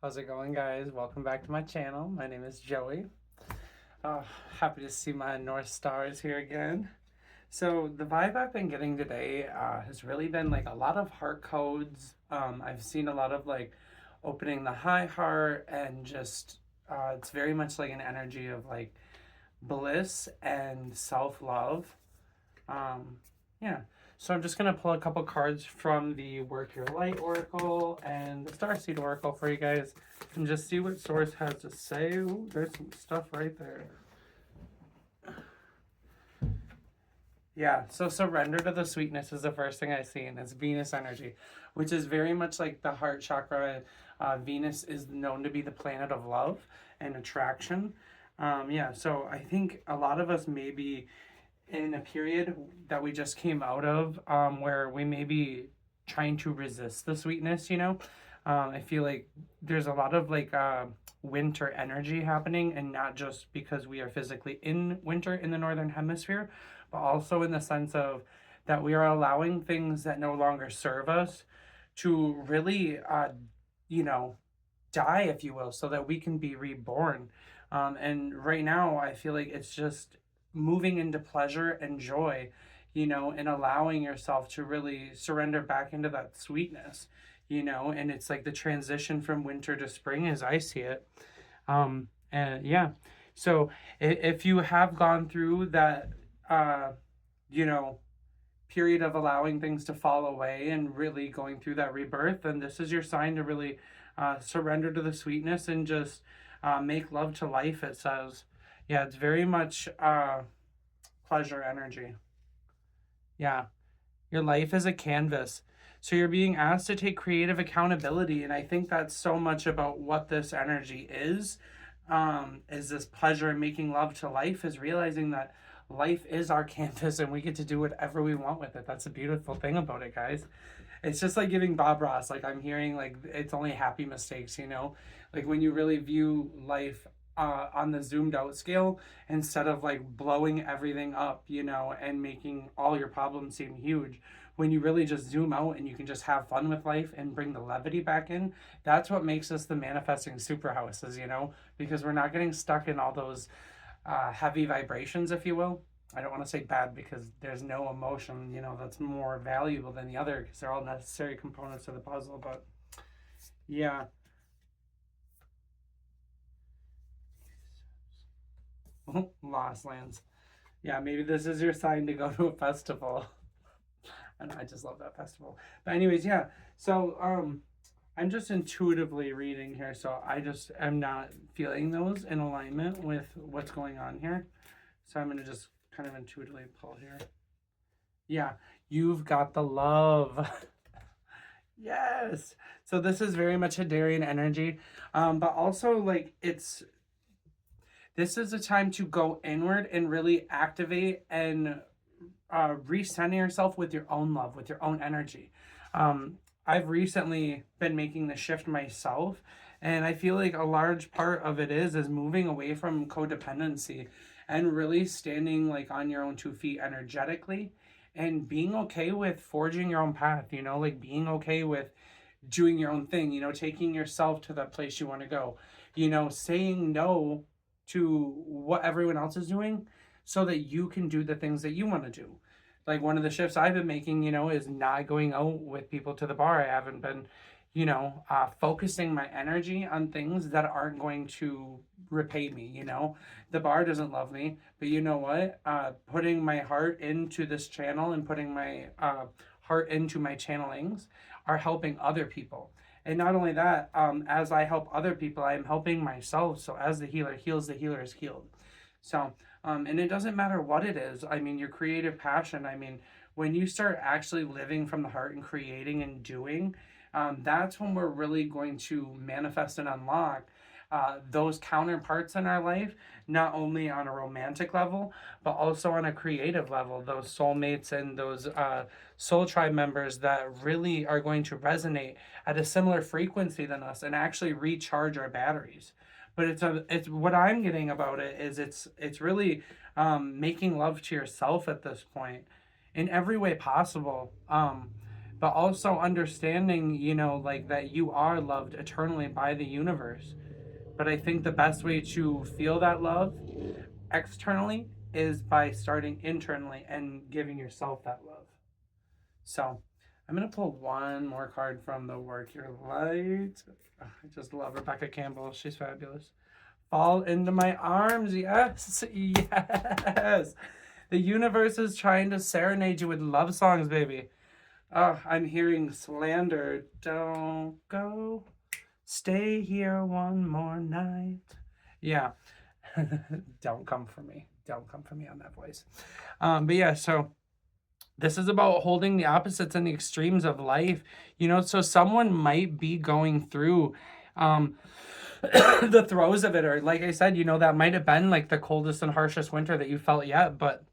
How's it going, guys? Welcome back to my channel. My name is Joey. Uh, Happy to see my North Stars here again. So the vibe I've been getting today has really been like a lot of heart codes. I've seen a lot of like opening the high heart and just it's very much like an energy of like bliss and self-love. Um, yeah. So I'm just gonna pull a couple cards from the Work Your Light Oracle and the Starseed Oracle for you guys, and just see what Source has to say. Ooh, there's some stuff right there. Yeah, so surrender to the sweetness is the first thing I see, and it's Venus energy, which is very much like the heart chakra. Venus is known to be the planet of love and attraction. Yeah, so I think a lot of us may be in a period that we just came out of, where we may be trying to resist the sweetness, you know. I feel like there's a lot of like winter energy happening, and not just because we are physically in winter in the northern hemisphere, but also in the sense of that we are allowing things that no longer serve us to really, you know, die, if you will, so that we can be reborn. And right now, I feel like it's just moving into pleasure and joy, you know, and allowing yourself to really surrender back into that sweetness, you know, and it's like the transition from winter to spring as I see it. And yeah, so if you have gone through that, uh, you know, period of allowing things to fall away and really going through that rebirth, then this is your sign to really surrender to the sweetness and just make love to life, it says. Yeah, it's very much pleasure energy. Yeah, your life is a canvas. So you're being asked to take creative accountability. And I think that's so much about what this energy is this pleasure in making love to life, is realizing that life is our canvas and we get to do whatever we want with it. That's a beautiful thing about it, guys. It's just like giving Bob Ross. Like I'm hearing like it's only happy mistakes, you know? Like when you really view life on the zoomed out scale instead of like blowing everything up, you know, and making all your problems seem huge. When you really just zoom out and you can just have fun with life and bring the levity back in, that's what makes us the manifesting super houses, you know, because we're not getting stuck in all those heavy vibrations, if you will. I don't want to say bad because there's no emotion, you know, that's more valuable than the other because they're all necessary components of the puzzle. But yeah, Lost Lands. Yeah, maybe this is your sign to go to a festival. And I just love that festival. But anyways, yeah. So I'm just intuitively reading here, so I just am not feeling those in alignment with what's going on here. So I'm gonna just kind of intuitively pull here. Yeah, you've got the love. Yes. So this is very much Hadarian energy. But also like this is a time to go inward and really activate and recenter yourself with your own love, with your own energy. I've recently been making the shift myself, and I feel like a large part of it is moving away from codependency and really standing like on your own 2 feet energetically and being okay with forging your own path, you know, like being okay with doing your own thing, you know, taking yourself to that place you want to go, you know, saying no to what everyone else is doing so that you can do the things that you want to do. Like one of the shifts I've been making, you know, is not going out with people to the bar. I haven't been, you know, focusing my energy on things that aren't going to repay me, you know. The bar doesn't love me, but you know what? Putting my heart into this channel and putting my heart into my channelings are helping other people. And not only that, as I help other people, I am helping myself. So as the healer heals, the healer is healed. So, and it doesn't matter what it is. I mean, your creative passion. I mean, when you start actually living from the heart and creating and doing, that's when we're really going to manifest and unlock those counterparts in our life, not only on a romantic level, but also on a creative level, those soulmates and those soul tribe members that really are going to resonate at a similar frequency than us and actually recharge our batteries. But it's what I'm getting about it is it's really making love to yourself at this point in every way possible. but also understanding, you know, like that you are loved eternally by the universe. But I think the best way to feel that love externally is by starting internally and giving yourself that love. So I'm going to pull one more card from the Work Your Light. I just love Rebecca Campbell. She's fabulous. Fall into my arms. Yes. Yes. The universe is trying to serenade you with love songs, baby. Oh, I'm hearing slander. Don't go. Stay here one more night. Yeah. Don't come for me. Don't come for me on that voice. But yeah, so this is about holding the opposites and the extremes of life. You know, so someone might be going through the throes of it, or like I said, you know, that might have been like the coldest and harshest winter that you felt yet, but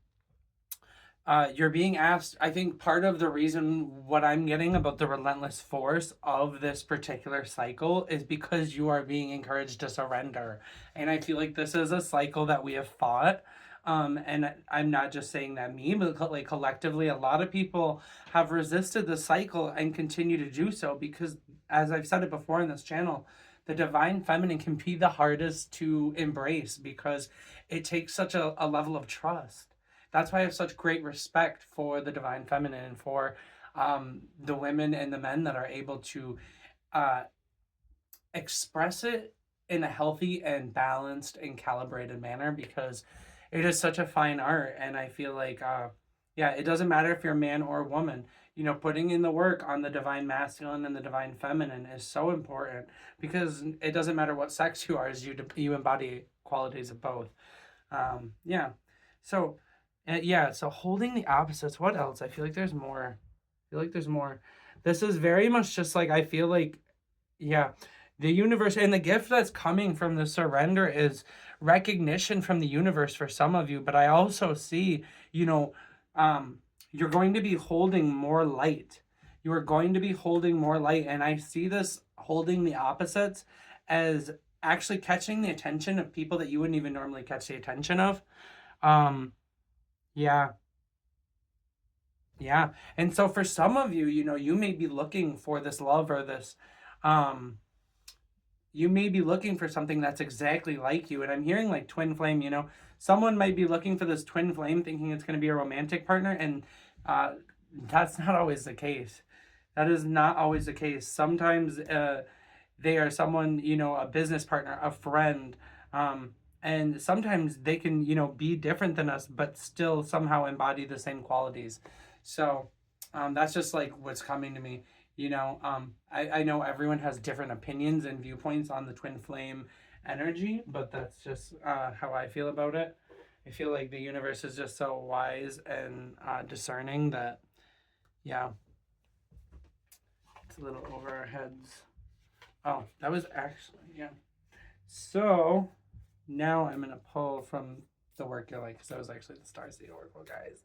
you're being asked. I think part of the reason what I'm getting about the relentless force of this particular cycle is because you are being encouraged to surrender. And I feel like this is a cycle that we have fought. And I'm not just saying that me, but like collectively, a lot of people have resisted the cycle and continue to do so because, as I've said it before in this channel, the divine feminine can be the hardest to embrace because it takes such a level of trust. That's why I have such great respect for the divine feminine and for the women and the men that are able to uh, express it in a healthy and balanced and calibrated manner, because it is such a fine art. And I feel like, yeah, it doesn't matter if you're a man or a woman. You know, putting in the work on the divine masculine and the divine feminine is so important, because it doesn't matter what sex you are, as you embody qualities of both. Yeah. So yeah, so holding the opposites. What else? I feel like there's more. I feel like there's more. This is very much just like, I feel like, yeah, the universe and the gift that's coming from the surrender is recognition from the universe for some of you. But I also see, you know, you're going to be holding more light. You are going to be holding more light. And I see this holding the opposites as actually catching the attention of people that you wouldn't even normally catch the attention of. Yeah. Yeah. And so for some of you, you know, you may be looking for this love or this, um, you may be looking for something that's exactly like you. And I'm hearing like twin flame, you know, someone might be looking for this twin flame thinking it's going to be a romantic partner. And that's not always the case. That is not always the case. Sometimes they are someone, you know, a business partner, a friend, and sometimes they can, you know, be different than us, but still somehow embody the same qualities. So that's just like what's coming to me. You know, I know everyone has different opinions and viewpoints on the twin flame energy, but that's just how I feel about it. I feel like the universe is just so wise and discerning that, yeah, it's a little over our heads. Oh, that was actually, yeah. So now I'm going to pull from the Work Your Light, because that was actually the Starseed Oracle, guys.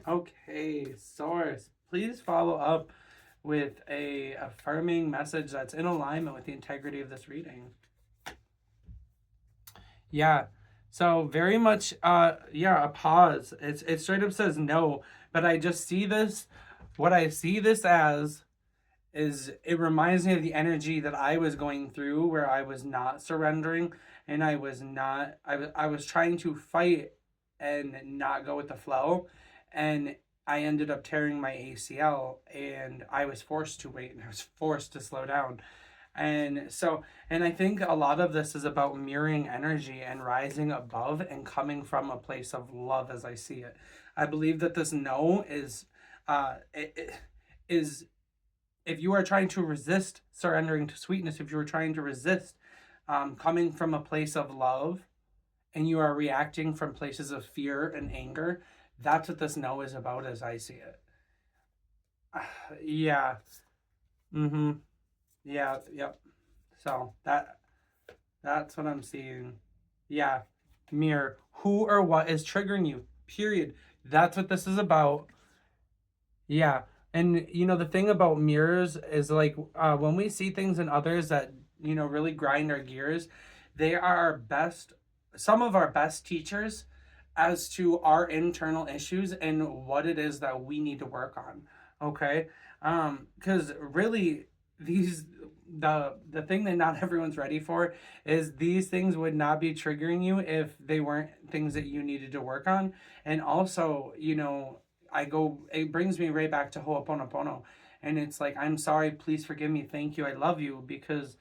Okay, Source, please follow up with a affirming message that's in alignment with the integrity of this reading. Yeah. So very much yeah, a pause. It straight up says no, but I just see this, what I see this as is, it reminds me of the energy that I was going through, where I was not surrendering, and I was not, I was trying to fight and not go with the flow, and I ended up tearing my ACL, and I was forced to wait, and I was forced to slow down. And so, and I think a lot of this is about mirroring energy and rising above and coming from a place of love, as I see it. I believe that this no is is, if you are trying to resist surrendering to sweetness, if you are trying to resist coming from a place of love, and you are reacting from places of fear and anger, that's what this no is about, as I see it. Yeah. Mm-hmm. Yeah. Yep. So that's what I'm seeing. Yeah. Mirror. Who or what is triggering you? Period. That's what this is about. Yeah. And you know, the thing about mirrors is like when we see things in others that, you know, really grind our gears, they are our best, some of our best teachers as to our internal issues and what it is that we need to work on. Okay. Because really, these the thing that not everyone's ready for is these things would not be triggering you if they weren't things that you needed to work on. And also, it brings me right back to Ho'oponopono. And it's like, I'm sorry, please forgive me, thank you, I love you. Because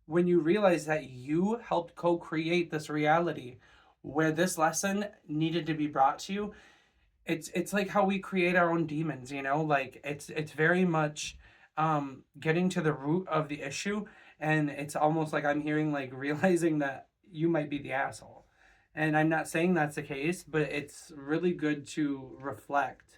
when you realize that you helped co-create this reality where this lesson needed to be brought to you, it's like how we create our own demons, like it's very much getting to the root of the issue. And it's almost like I'm hearing, like, realizing that you might be the asshole. And I'm not saying that's the case, but it's really good to reflect.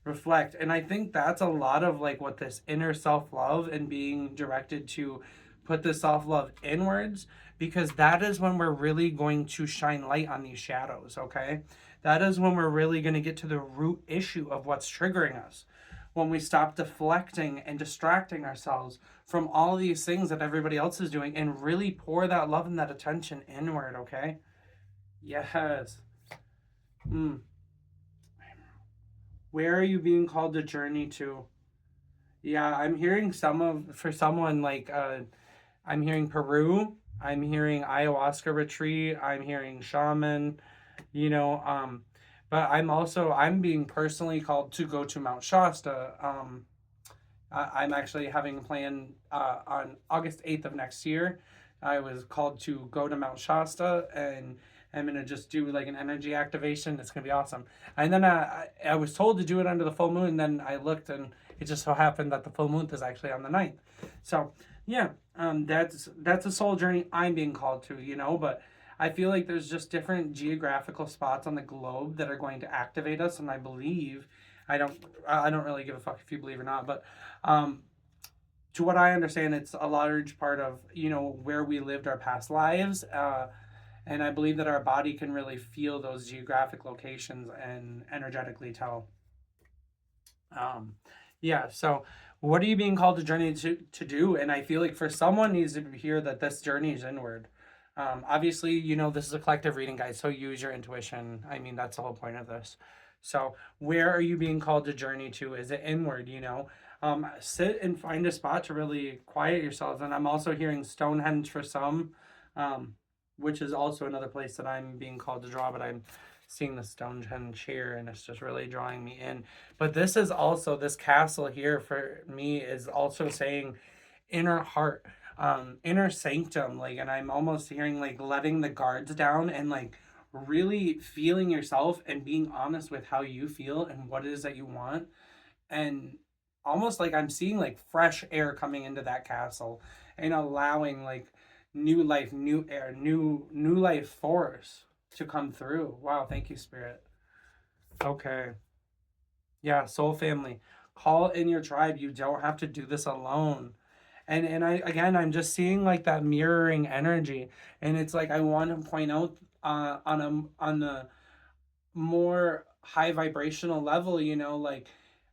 And I think that's a lot of like what this inner self-love and being directed to put the self-love inwards, because that is when we're really going to shine light on these shadows. Okay, that is when we're really going to get to the root issue of what's triggering us, when we stop deflecting and distracting ourselves from all these things that everybody else is doing and really pour that love and that attention inward. Okay, yes. mm. Where are you being called to journey to? Yeah, I'm hearing for someone like I'm hearing Peru, I'm hearing ayahuasca retreat, I'm hearing shaman, you know, but I'm being personally called to go to Mount Shasta. I'm actually having a plan on August 8th of next year. I was called to go to Mount Shasta, and I'm going to just do like an energy activation. It's going to be awesome. And then I was told to do it under the full moon. And then I looked, and it just so happened that the full moon is actually on the 9th. So, yeah, that's a soul journey I'm being called to, but I feel like there's just different geographical spots on the globe that are going to activate us. And I believe, I don't really give a fuck if you believe or not, but um, to what I understand, it's a large part of where we lived our past lives, and I believe that our body can really feel those geographic locations and energetically tell. Um, yeah. So, what are you being called to journey to do? And I feel like for someone needs to hear that this journey is inward. Obviously, this is a collective reading, guys. So use your intuition. I mean, that's the whole point of this. So, where are you being called to journey to? Is it inward? Sit and find a spot to really quiet yourselves. And I'm also hearing Stonehenge for some, um, which is also another place that I'm being called to draw. But I'm seeing the Stonehenge here, and it's just really drawing me in. But this is also, this castle here for me is also saying inner heart, inner sanctum, like, and I'm almost hearing like letting the guards down and like really feeling yourself and being honest with how you feel and what it is that you want. And almost like I'm seeing like fresh air coming into that castle and allowing like new life, new air, new life force to come through. Wow, thank you, Spirit. Okay. Yeah, soul family. Call in your tribe. You don't have to do this alone. And I'm just seeing like that mirroring energy. And it's like I want to point out on the more high vibrational level, like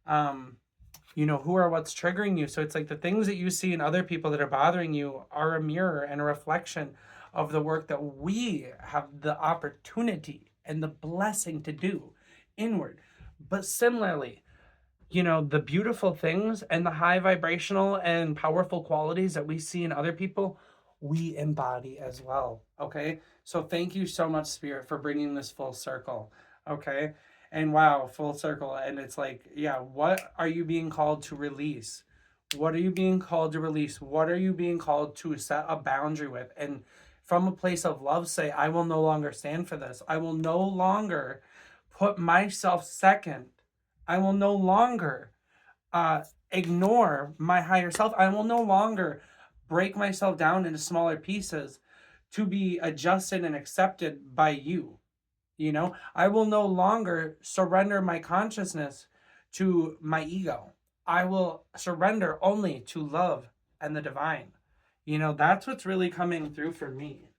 who are what's triggering you. So it's like the things that you see in other people that are bothering you are a mirror and a reflection of the work that we have the opportunity and the blessing to do inward. But similarly, the beautiful things and the high vibrational and powerful qualities that we see in other people, we embody as well. Okay. So thank you so much, Spirit, for bringing this full circle. Okay. And wow, full circle. And it's like, yeah, what are you being called to release? What are you being called to release? What are you being called to set a boundary with? And from a place of love, say, I will no longer stand for this. I will no longer put myself second. I will no longer ignore my higher self. I will no longer break myself down into smaller pieces to be adjusted and accepted by you. I will no longer surrender my consciousness to my ego. I will surrender only to love and the divine. That's what's really coming through for me.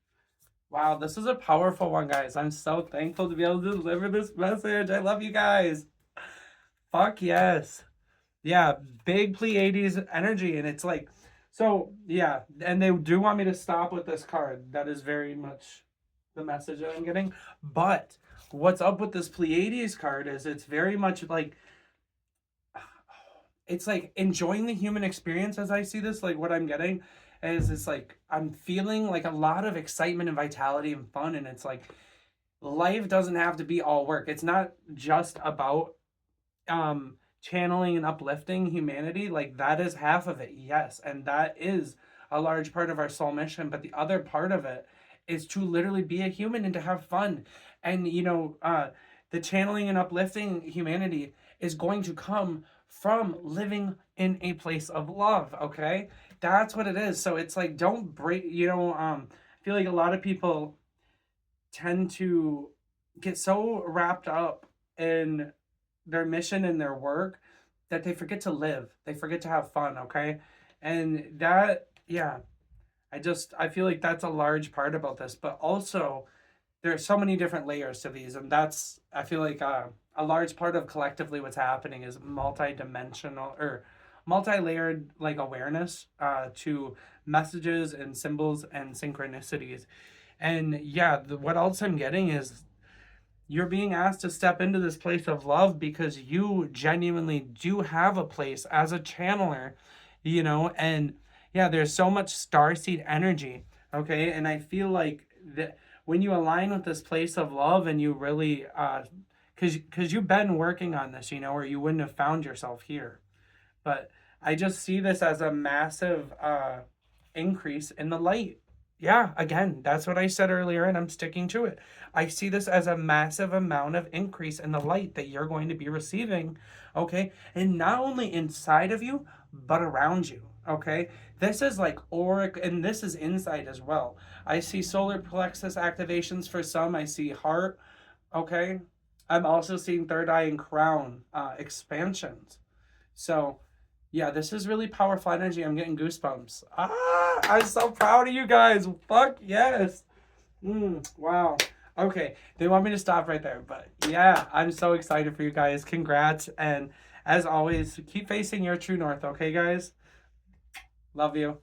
Wow, this is a powerful one, guys. I'm so thankful to be able to deliver this message. I love you guys. Fuck yes. Yeah, big Pleiades energy. And it's like, so yeah, and they do want me to stop with this card. That is very much the message that I'm getting. But what's up with this Pleiades card is it's very much like it's like enjoying the human experience as I see this. Like what I'm getting is it's like I'm feeling like a lot of excitement and vitality and fun, and it's like life doesn't have to be all work. It's not just about channeling and uplifting humanity. Like that is half of it, yes, and that is a large part of our soul mission, but the other part of it is to literally be a human and to have fun. And the channeling and uplifting humanity is going to come from living in a place of love. Okay, that's what it is. So it's like, don't break, I feel like a lot of people tend to get so wrapped up in their mission and their work that they forget to live. They forget to have fun, okay? And that, yeah, I feel like that's a large part about this, but also there are so many different layers to these, and that's, I feel like a large part of collectively what's happening is multi-dimensional or multi-layered like awareness to messages and symbols and synchronicities. And yeah, what else I'm getting is you're being asked to step into this place of love because you genuinely do have a place as a channeler, and yeah, there's so much starseed energy, okay? And I feel like that when you align with this place of love and you really, because you've been working on this, or you wouldn't have found yourself here. But I just see this as a massive increase in the light. Yeah, again, that's what I said earlier, and I'm sticking to it. I see this as a massive amount of increase in the light that you're going to be receiving, okay? And not only inside of you, but around you, okay? This is like auric, and this is inside as well. I see solar plexus activations for some. I see heart, okay? I'm also seeing third eye and crown expansions. So, yeah, this is really powerful energy. I'm getting goosebumps. I'm so proud of you guys. Fuck yes. Wow. Okay, they want me to stop right there, but yeah, I'm so excited for you guys. Congrats, and as always, keep facing your true north, okay, guys? Love you.